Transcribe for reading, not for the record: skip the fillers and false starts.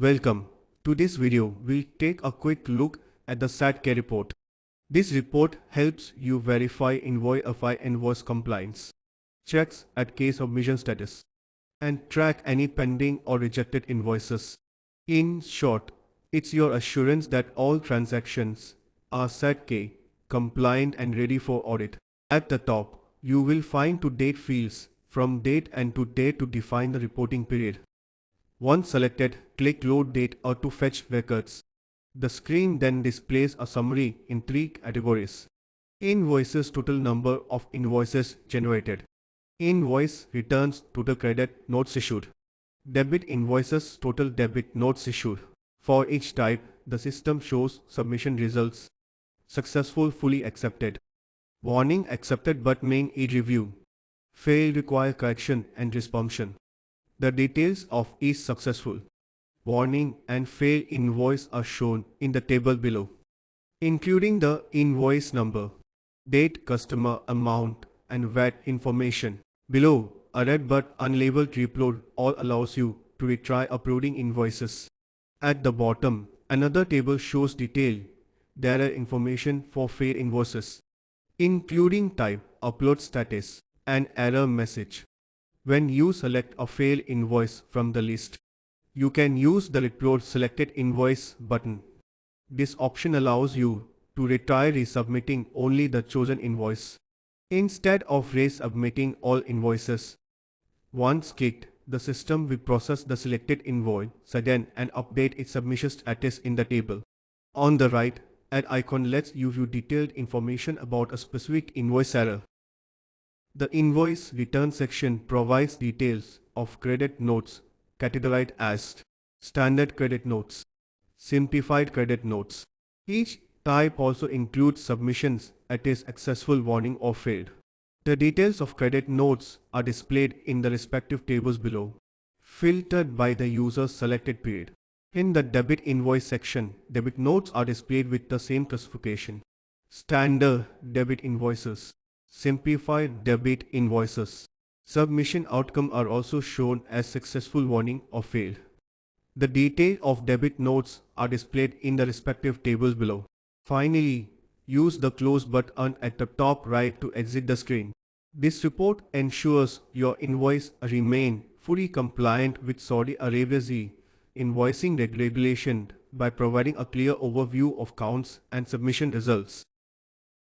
Welcome. To this video, we'll take a quick look at the SATK report. This report helps you verify invoice compliance, checks at case submission status, and track any pending or rejected invoices. In short, it's your assurance that all transactions are SATK compliant and ready for audit. At the top, you will find to date fields from date and to date to define the reporting period. Once selected, click Load Date or to fetch records. The screen then displays a summary in three categories. Invoices, total number of invoices generated. Invoice returns, total credit notes issued. Debit invoices, total debit notes issued. For each type, the system shows submission results. Successful, fully accepted. Warning, accepted but may need review. Fail, require correction and responsion. The details of each successful, warning and failed invoice are shown in the table below, including the invoice number, date, customer, amount, and VAT information. Below, a red but unlabeled reupload all allows you to retry uploading invoices. At the bottom, another table shows detailed error information for failed invoices, including type, upload status, and error message. When you select a failed invoice from the list, you can use the Upload Selected Invoice button. This option allows you to retry resubmitting only the chosen invoice, instead of resubmitting all invoices. Once clicked, the system will process the selected invoice again and update its submission status in the table. On the right, an icon lets you view detailed information about a specific invoice error. The invoice return section provides details of credit notes categorized as standard credit notes, simplified credit notes. Each type also includes submissions that is successful, warning or failed. The details of credit notes are displayed in the respective tables below, filtered by the user's selected period. In the debit invoice section, debit notes are displayed with the same classification. Standard debit invoices, simplified debit invoices. Submission outcome are also shown as successful, warning or failed. The details of debit notes are displayed in the respective tables below. Finally, use the close button at the top right to exit the screen. This report ensures your invoice remain fully compliant with Saudi Arabia's invoicing regulation by providing a clear overview of counts and submission results.